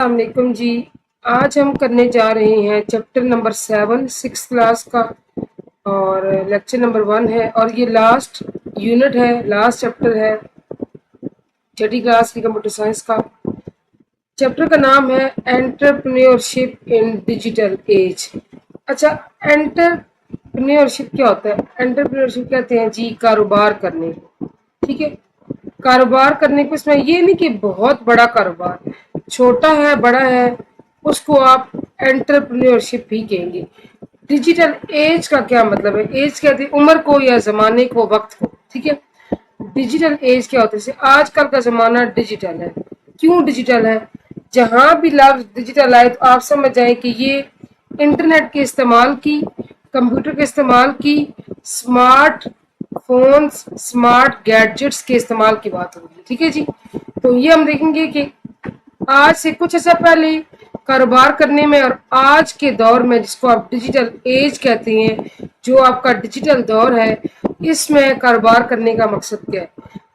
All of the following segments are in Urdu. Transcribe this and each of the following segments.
السلام علیکم جی۔ آج ہم کرنے جا رہے ہیں چیپٹر نمبر 7 6 کلاس کا، اور لیکچر نمبر 1 ہے، اور یہ لاسٹ یونٹ ہے، لاسٹ چیپٹر ہے چھٹی کلاس کی کمپیوٹر سائنس کا۔ چیپٹر کا نام ہے انٹرپرینیورشپ ان ڈیجیٹل ایج۔ اچھا، انٹرپرینیورشپ کیا ہوتا ہے؟ انٹرپرینیورشپ کہتے ہیں جی کاروبار کرنے کو، ٹھیک ہے۔ کاروبار کرنے کو اس میں یہ نہیں کہ بہت بڑا کاروبار، چھوٹا ہے بڑا ہے، اس کو آپ انٹرپرینیورشپ بھی کہیں گے۔ ڈیجیٹل ایج کا کیا مطلب ہے؟ ایج کہتے ہیں عمر کو یا زمانے کو، وقت کو، ٹھیک ہے۔ ڈیجیٹل ایج کیا ہوتا ہے؟ آج کل کا زمانہ ڈیجیٹل ہے۔ کیوں ڈیجیٹل ہے؟ جہاں بھی لفظ ڈیجیٹل آئے تو آپ سمجھ جائیں کہ یہ انٹرنیٹ کے استعمال کی، کمپیوٹر کے استعمال کی، سمارٹ فونز، سمارٹ گیڈجٹس کے استعمال کی بات ہوگی، ٹھیک ہے جی۔ تو یہ ہم دیکھیں گے کہ آج سے کچھ عرصہ پہلے کاروبار کرنے میں اور آج کے دور میں، جس کو آپ ڈیجیٹل ایج کہتے ہیں، جو آپ کا ڈیجیٹل دور ہے، اس میں کاروبار کرنے کا مقصد کیا ہے؟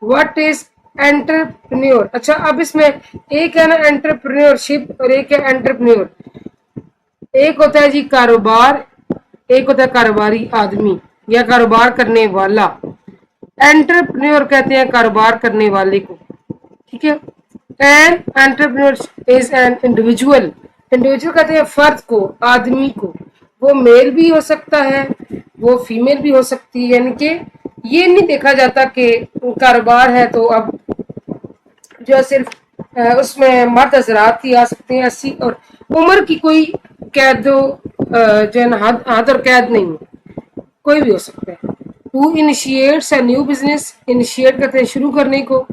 What is entrepreneur? اچھا، اب اس میں ایک ہے نا انٹرپرینیورشپ اور ایک ہے انٹرپرینیور۔ ایک ہوتا ہے جی کاروبار، ایک ہوتا ہے کاروباری آدمی یا کاروبار کرنے والا۔ انٹرپرینیور کہتے ہیں کاروبار کرنے والے کو، ٹھیک ہے۔ An entrepreneur is an individual. Individual کہتے ہیں فرد کو، آدمی کو۔ وہ میل بھی ہو سکتا ہے، وہ فیمیل بھی ہو سکتی ہے، یعنی کہ یہ نہیں دیکھا جاتا کہ کاروبار ہے تو اب جو صرف اس میں مرد حضرات ہی آ سکتے ہیں، ایسی اور عمر کی کوئی قید جو ہے نا حد اور قید نہیں ہے، کوئی بھی ہو سکتا ہے۔ Who initiates a new business? Initiate کرتے ہیں شروع کرنے کو،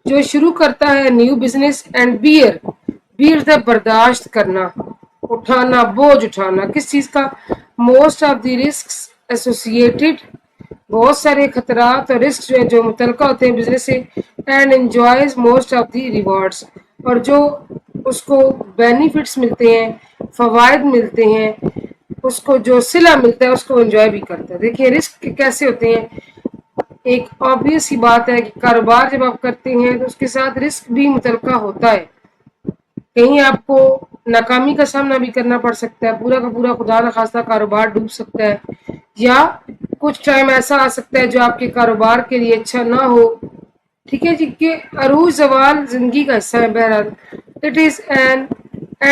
جو شروع کرتا ہے نیو بزنس۔ اینڈ بیئر سے برداشت کرنا، اٹھانا، بوجھ اٹھانا، کس چیز کا؟ Most of the risks associated, بہت سارے خطرات اور رسک جو ہیں جو متعلقہ ہوتے ہیں بزنس سے۔ And enjoys most of the rewards, اور جو اس کو بینیفٹس ملتے ہیں، فوائد ملتے ہیں، اس کو جو صلہ ملتا ہے اس کو انجوائے بھی کرتا ہے۔ دیکھیں رسک کیسے ہوتے ہیں۔ ایک آبویس ہی بات ہے کہ کاروبار جب آپ کرتے ہیں تو اس کے ساتھ رسک بھی متعلقہ ہوتا ہے۔ کہیں آپ کو ناکامی کا سامنا بھی کرنا پڑ سکتا ہے، پورا کا پورا خدا نخواستہ کاروبار ڈوب سکتا ہے، یا کچھ ٹائم ایسا آ سکتا ہے جو آپ کے کاروبار کے لیے اچھا نہ ہو، ٹھیک ہے جی، کہ عروج زوال زندگی کا حصہ ہے۔ بہرحال it is an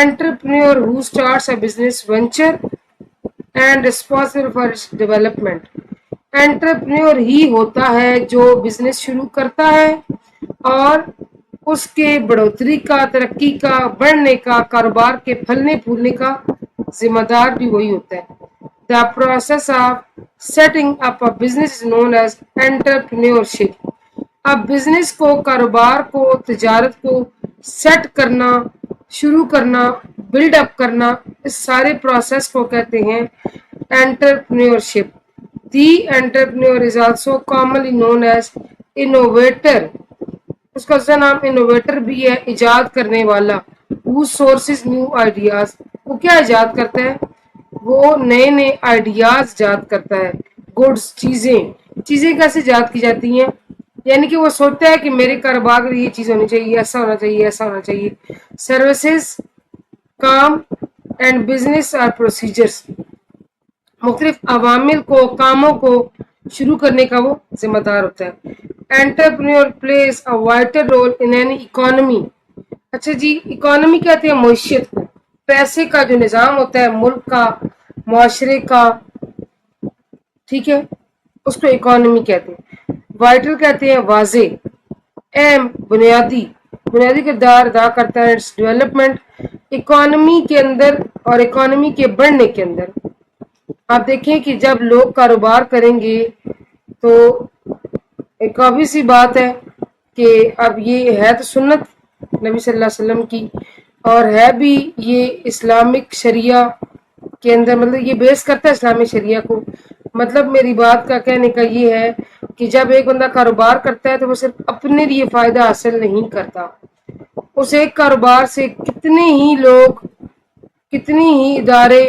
entrepreneur who starts a business venture and responsible for its development. Entrepreneur ہی ہوتا ہے جو بزنس شروع کرتا ہے اور اس کے بڑھوتری کا، ترقی کا، بڑھنے کا، کاروبار کے پھلنے پھولنے کا ذمہ دار بھی وہی ہوتا ہے۔ The process of setting up a business is known as entrepreneurship۔ اب بزنس کو، کاروبار کو، تجارت کو سیٹ کرنا، شروع کرنا، بلڈ اپ کرنا، اس سارے پروسیس کو کہتے ہیں entrepreneurship۔ The entrepreneur is also commonly known as innovator۔ اس کا دوسرا نام انوویٹر بھی ہے، ایجاد کرنے والا۔ Who sources new ideas؟ وہ کیا ایجاد کرتا ہے؟ وہ نئے نئے آئیڈیاز ایجاد کرتا ہے۔ گڈس، چیزیں کیسے ایجاد کی جاتی ہیں؟ یعنی کہ وہ سوچتا ہے کہ میرے کاروبار میں یہ چیز ہونی چاہیے، ایسا ہونا چاہیے، ایسا ہونا چاہیے۔ سروسز، کام اینڈ بزنس اور پروسیجرز، مختلف عوامل کو، کاموں کو شروع کرنے کا وہ ذمہ دار ہوتا ہے۔ Entrepreneur plays a vital role in any economy. اچھا جی، اکانومی کہتے ہیں معیشت کو، پیسے کا جو نظام ہوتا ہے ملک کا، معاشرے کا، ٹھیک ہے، اس کو اکانومی کہتے ہیں۔ وائٹل کہتے ہیں واضح، اہم، بنیادی کردار ادا کرتا ہے اٹس ڈیولپمنٹ، اکانومی کے اندر اور اکانومی کے بڑھنے کے اندر۔ آپ دیکھیں کہ جب لوگ کاروبار کریں گے تو ایک obvious سی بات ہے کہ اب یہ ہے تو سنت نبی صلی اللہ علیہ وسلم کی، اور ہے بھی یہ اسلامک شریعہ کے اندر، مطلب یہ بیس کرتا ہے اسلامی شریعہ کو۔ مطلب میری بات کا کہنے کا یہ ہے کہ جب ایک بندہ کاروبار کرتا ہے تو وہ صرف اپنے لیے فائدہ حاصل نہیں کرتا، اس ایک کاروبار سے کتنے ہی لوگ، کتنی ہی ادارے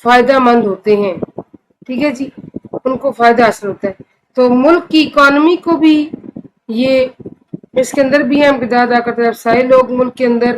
فائدہ مند ہوتے ہیں، ٹھیک ہے جی، ان کو فائدہ حاصل ہوتا ہے۔ تو ملک کی اکانومی کو بھی یہ اس کے اندر بھی اہم کردار ادا کرتا ہے۔ سارے لوگ ملک کے اندر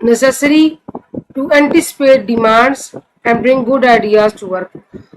necessary to anticipate demands and bring good ideas to work।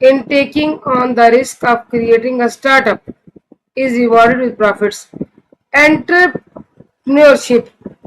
in taking on the risk of creating a startup is rewarded with profits। Entrepreneurship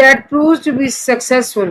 that proves to be successful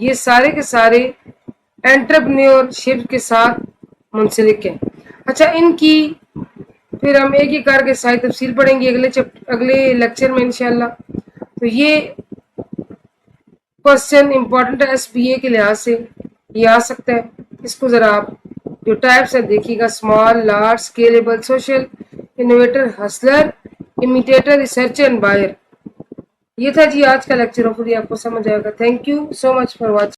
یہ سارے کے سارے انٹرپرینیورشپ کے ساتھ منسلک ہیں. اچھا ان کی پھر ہم ایک ایک کر کے ساری تفصیل پڑھیں گے اگلے لیکچر میں انشاءاللہ. تو یہ کوشچن امپورٹنٹ ہے ایس بی اے کے لحاظ سے یہ آ سکتا ہے. اس کو ذرا آپ جو ٹائپس ہے دیکھیے گا: small, large, scalable, social, innovator, hustler, imitator, researcher and buyer. یہ تھا جی آج کا لیکچر. ہوپ فلی آپ کو سمجھ آئے گا. Thank you so much for watching.